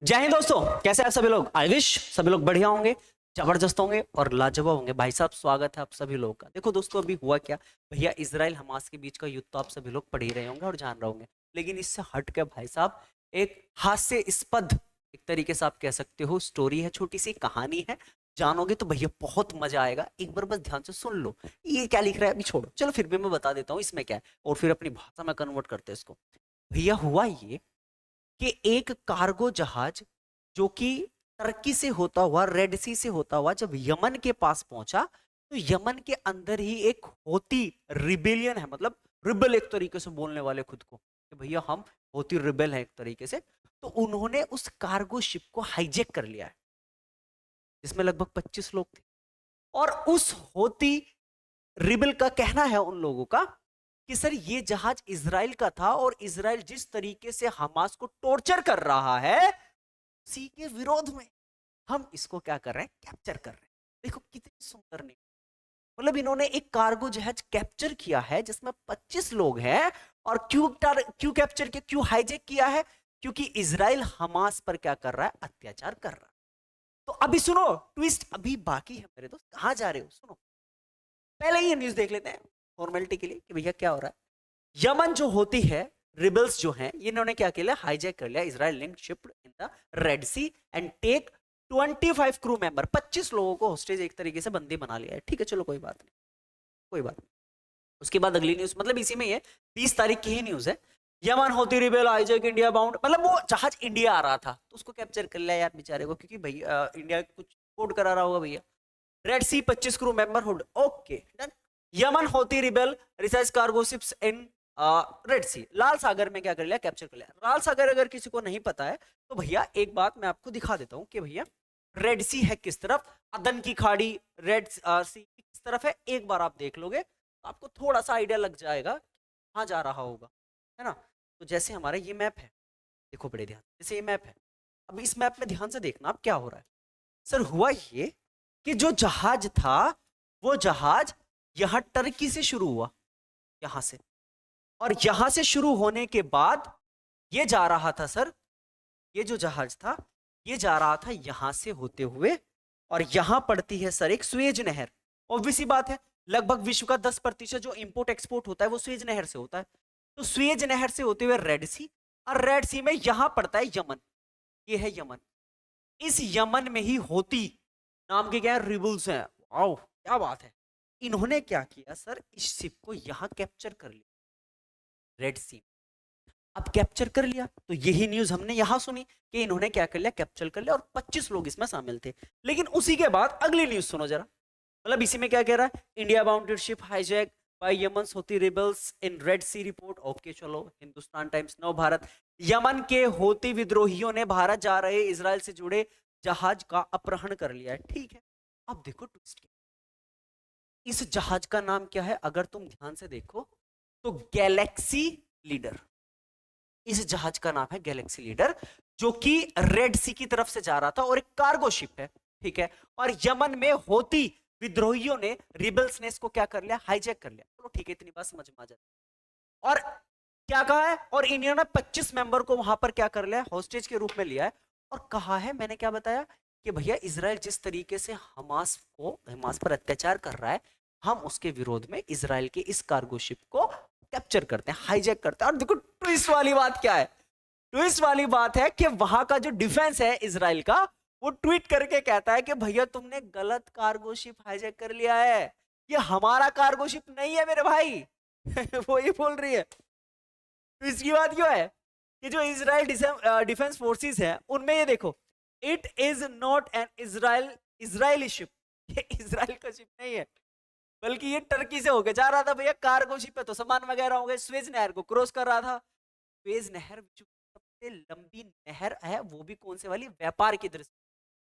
जय हिंद दोस्तों, कैसे हैं आप सभी लोग। आई विश सभी लोग बढ़िया होंगे, जबरदस्त होंगे और लाजवाब होंगे। भाई साहब स्वागत है आप सभी लोगों का। देखो दोस्तों, अभी हुआ क्या भैया, इजराइल हमास के बीच का युद्ध तो आप सभी लोग पढ़ ही रहे होंगे और जान रहे होंगे। लेकिन इससे हट के भाई साहब एक हास्यास्पद, एक तरीके से आप कह सकते हो, स्टोरी है, छोटी सी कहानी है। जानोगे तो भैया बहुत मजा आएगा। एक बार बस ध्यान से सुन लो। ये क्या लिख रहा है अभी छोड़ो, चलो फिर भी मैं बता देता हूँ इसमें क्या है और फिर अपनी भाषा में कन्वर्ट करते हैं इसको। भैया हुआ ये कि एक कार्गो जहाज जो कि टर्की से होता हुआ, रेड सी से होता हुआ जब यमन के पास पहुंचा, तो यमन के अंदर ही एक होती रिबेलियन है, मतलब रिबेल एक तरीके से बोलने वाले खुद को कि भैया हम होती रिबेल है एक तरीके से। तो उन्होंने उस कार्गो शिप को हाईजैक कर लिया है, जिसमें लगभग 25 लोग थे। और उस होती रिबेल का कहना है उन लोगों का कि सर ये जहाज इजराइल का था और इजराइल जिस तरीके से हमास को टॉर्चर कर रहा है, उसी के विरोध में हम इसको क्या कर रहे हैं, कैप्चर कर रहे हैं। देखो कितनी सुंदर नहीं, मतलब इन्होंने एक कार्गो जहाज कैप्चर किया है जिसमें 25 लोग हैं। और क्यों कैप्चर किया, क्यों हाईजैक किया है? क्योंकि इजराइल हमास पर क्या कर रहा है, अत्याचार कर रहा है। तो अभी सुनो, ट्विस्ट अभी बाकी है मेरे दोस्त, कहां जा रहे हो सुनो। पहले ही न्यूज देख लेते हैं फॉर्मेलिटी के लिए कि भैया क्या हो रहा है। यमन जो होती है, रिबल्स जो हैं, इन्होंने क्या किया, हाईजैक कर लिया Israel linked ship in the Red Sea and take 25 crew member, 25 लोगों को होस्टेज एक तरीके से बंदी बना लिया है। ठीक है चलो कोई बात नहीं, कोई बात नहीं। उसके बाद अगली न्यूज, मतलब इसी में ही है, 20 तारीख की ही न्यूज है। Yemen Houthi rebel hijack India bound, मतलब वो जहाज इंडिया आ रहा था तो उसको कैप्चर कर लिया यार बेचारे को, क्योंकि भैया इंडिया कुछ कोड करा रहा होगा भैया। Red Sea 25 crew member hood, okay done. Yemen Houthi rebel research cargo ships in Red Sea, लाल सागर में क्या कर लिया, कैप्चर कर लिया। लाल सागर अगर किसी को नहीं पता है तो भैया एक बात मैं आपको दिखा देता हूं कि भैया रेड सी है किस तरफ, अदन की खाड़ी रेड सी किस तरफ है। एक बार आप देख लोगे तो आपको थोड़ा सा आइडिया लग जाएगा कहाँ जा रहा होगा, है ना। तो जैसे हमारा ये मैप है, देखो बड़े ध्यान, जैसे ये मैप है, अब इस मैप में ध्यान से देखना अब क्या हो रहा है। सर हुआ ये कि जो जहाज था, वो जहाज यहां टर्की से शुरू हुआ, यहां से, और यहां से शुरू होने के बाद ये जा रहा था सर, ये जो जहाज था ये जा रहा था यहां से होते हुए, और यहां पड़ती है सर एक स्वेज नहर। ऑब्वियस सी बात है, लगभग विश्व का 10% जो इंपोर्ट एक्सपोर्ट होता है वो स्वेज नहर से होता है। तो स्वेज नहर से होते हुए रेड सी, और रेड सी में यहां पड़ता है यमन, ये है यमन। इस यमन में ही होती नाम के क्या रिबल्स हैं। वाओ क्या बात है। इन्होंने क्या किया सर, इस शिप को यहां कैप्चर कर लिया, रेड सी। अब कैप्चर कर लिया तो यही न्यूज हमने यहां सुनी कि इन्होंने क्या कर लिया, कैप्चर कर लिया, और 25 लोग इसमें शामिल थे। लेकिन उसी के बाद अगली न्यूज सुनो जरा, मतलब इसी में क्या कह रहा है, India bounded ship hijack by Yemen Houthi rebels in Red Sea report. Okay चलो, हिंदुस्तान टाइम्स, नव भारत, यमन के होती विद्रोहियों ने भारत जा रहे इजराइल से जुड़े जहाज का अपहरण कर लिया है। ठीक है, अब देखो ट्विस्ट क्या, इस जहाज का नाम क्या है, अगर तुम ध्यान से देखो तो गैलेक्सी लीडर। इस जहाज का नाम है गैलेक्सी लीडर, जो कि रेड सी की तरफ से जा रहा था और एक कार्गो शिप है। ठीक है, और यमन में होती विद्रोहियों ने, रिबल्स ने इसको क्या कर लिया, हाईजैक कर लिया। चलो ठीक है, इतनी बात समझ में आ जाती। और क्या कहा है, और इंडिया ने 25 मेंबर को वहां पर क्या कर लिया, हॉस्टेज के रूप में लिया है। और कहा है, मैंने क्या बताया कि भैया इजराइल जिस तरीके से हमास पर अत्याचार कर रहा है, हम उसके विरोध में इजराइल के इस कार्गो शिप को कैप्चर करते हैं, हाईजैक करते हैं। और देखो ट्विस्ट वाली बात क्या है, ट्विस्ट वाली बात है कि वहां का जो डिफेंस है इजराइल का, वो ट्वीट करके कहता है कि भैया तुमने गलत कार्गो शिप हाईजैक कर लिया है, ये हमारा कार्गो शिप नहीं है मेरे भाई। वो ये बोल रही है। तो इसकी बात क्यों है कि जो इजराइल डिफेंस फोर्सेस है उनमें ये देखो, it is not an Israeli ship, ये इजराइल का शिप नहीं है, बल्कि ये टर्की से होके जा रहा था भैया, कार्गो शिप है तो सामान वगैरह होंगे, स्वेज नहर को क्रॉस कर रहा था। स्वेज नहर जो सबसे लंबी नहर है, वो भी कौन से वाली, व्यापार की दृष्टि,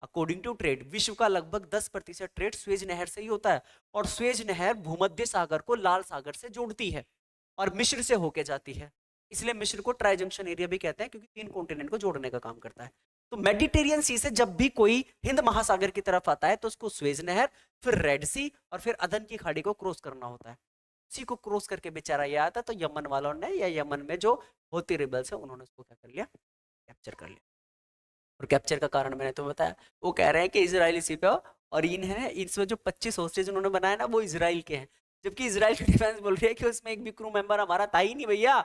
अकॉर्डिंग टू ट्रेड, विश्व का लगभग 10% ट्रेड स्वेज नहर से ही होता है। और स्वेज नहर भूमध्य सागर को लाल सागर से जोड़ती है और मिस्र से होके जाती है। इसलिए मिस्र को ट्राई जंक्शन एरिया भी कहते हैं, क्योंकि 3 कॉन्टिनेंट को जोड़ने का काम करता है। तो मेडिटेरियन सी से जब भी कोई हिंद महासागर की तरफ आता है तो उसको स्वेज नहर, फिर रेड सी, और फिर अदन की खाड़ी को क्रॉस करना होता है। उसी को क्रॉस करके बेचारा ये आता, तो यमन वालों ने, या यमन में जो होती रिबल्स है, उन्होंने उसको क्या कर लिया, कैप्चर कर लिया। और कैप्चर का कारण मैंने तो बताया, वो कह रहे हैं कि इजरायली शिप है, और इन है इसमें जो 25 होस्टेज उन्होंने बनाया ना वो इजराइल के हैं, जबकि इजराइल की डिफेंस बोल रही है कि उसमें एक भी क्रू मेंबर हमारा था ही नहीं भैया,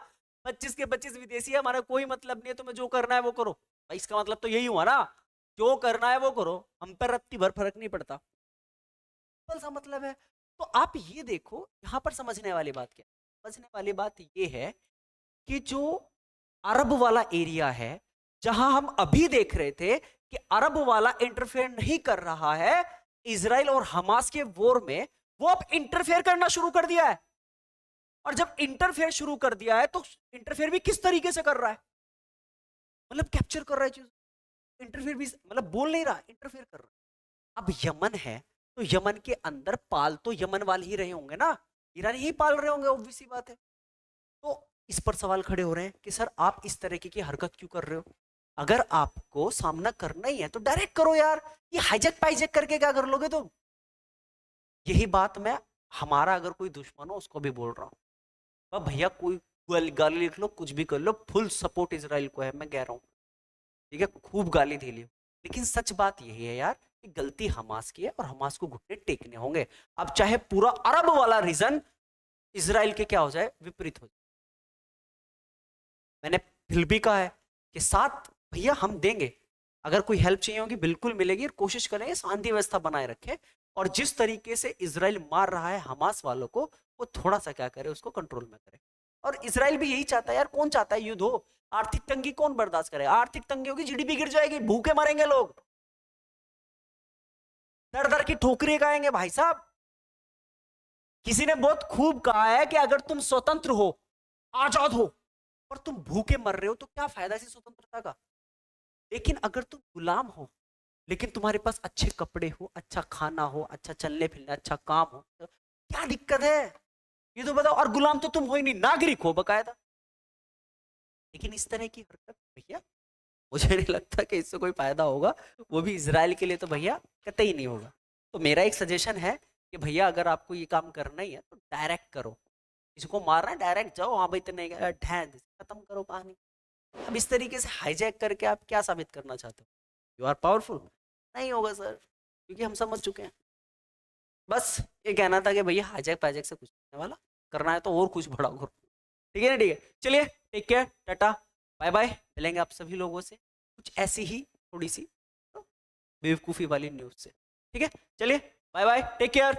25 के 25 विदेशी है, हमारा कोई मतलब नहीं है, तुम्हें जो करना है वो करो। भाई इसका मतलब तो यही हुआ ना, जो करना है वो करो, हम पर रत्ती भर फर्क नहीं पड़ता, सिंपल सा मतलब है। तो आप ये देखो यहाँ पर समझने वाली बात क्या है? समझने वाली बात ये है कि जो अरब वाला एरिया है, जहां हम अभी देख रहे थे कि अरब वाला इंटरफेयर नहीं कर रहा है इसराइल और हमास के वॉर में, वो अब इंटरफेयर करना शुरू कर दिया है। और जब इंटरफेयर शुरू कर दिया है तो इंटरफेयर भी किस तरीके से कर रहा है, मतलब कैप्चर कर रहा है चीज, इंटरफेयर भी मतलब बोल नहीं रहा, इंटरफेयर कर रहा है। अब यमन है तो यमन के अंदर पाल तो यमन वाले ही रहे होंगे ना, ईरानी ही पाल रहे होंगे, ऑब्वियस सी बात है। तो इस पर सवाल खड़े हो रहे हैं कि सर आप इस तरीके की हरकत क्यों कर रहे हो? अगर आपको सामना करना ही है तो डायरेक्ट करो यार, ये हाईजैक पाईजैक करके क्या कर लोगे तुम? यही बात मैं हमारा अगर कोई दुश्मन हो उसको भी बोल रहा हूँ, अब भैया कोई गाली लिख लो, कुछ भी कर लो, फुल सपोर्ट इसराइल को है, मैं कह रहा हूँ, ठीक है, खूब गाली दे लियो, लेकिन सच बात यही है यार कि गलती हमास की है और हमास को घुटने टेकने होंगे। अब चाहे पूरा अरब वाला रीजन इसराइल के क्या हो जाए, विपरीत हो जाए। मैंने फिर भी कहा है कि साथ भैया हम देंगे, अगर कोई हेल्प चाहिए होगी बिल्कुल मिलेगी, और कोशिश करेंगे शांति व्यवस्था बनाए रखें, और जिस तरीके से इसराइल मार रहा है हमास वालों को, वो थोड़ा सा क्या करे, उसको कंट्रोल में करे। और इसराइल भी यही चाहता है यार, कौन चाहता है युद्ध हो? आर्थिक तंगी कौन बर्दाश्त करेगा? आर्थिक तंगी होगी, जीडीपी गिर जाएगी, भूखे मरेंगे लोग, दर दर की ठोकरें खाएंगे भाई साहब। किसी ने बहुत खूब कहा है कि अगर तुम स्वतंत्र हो, आजाद हो, और तुम भूखे मर रहे हो तो क्या फायदा इसी स्वतंत्रता का? लेकिन अगर तुम गुलाम हो, लेकिन तुम्हारे पास अच्छे कपड़े हो, अच्छा खाना हो, अच्छा चलने फिरने, अच्छा काम हो, तो क्या दिक्कत है? ये तो बताओ। और गुलाम तो तुम हो ही नहीं, नागरिक हो बकायदा। लेकिन इस तरह की हरकत भैया मुझे नहीं लगता कि इससे कोई फायदा होगा, वो भी इसराइल के लिए तो भैया कतई नहीं होगा। तो मेरा एक सजेशन है कि भैया अगर आपको ये काम करना ही है तो डायरेक्ट करो, इसको मारना है डायरेक्ट जाओ, हाँ भाई इतने खत्म करो कहानी। अब इस तरीके से हाईजैक करके आप क्या साबित करना चाहते हो? You are powerful? नहीं होगा सर, क्योंकि हम समझ चुके हैं। बस ये कहना था कि भैया हाईजैक पाईजैक से कुछ नहीं वाला, करना है तो और कुछ बड़ा करो। ठीक है ना, ठीक है, चलिए take care, tata bye bye, मिलेंगे आप सभी लोगों से कुछ ऐसी ही थोड़ी सी बेवकूफ़ी वाली न्यूज़ से। ठीक है, चलिए बाय बाय, टेक केयर।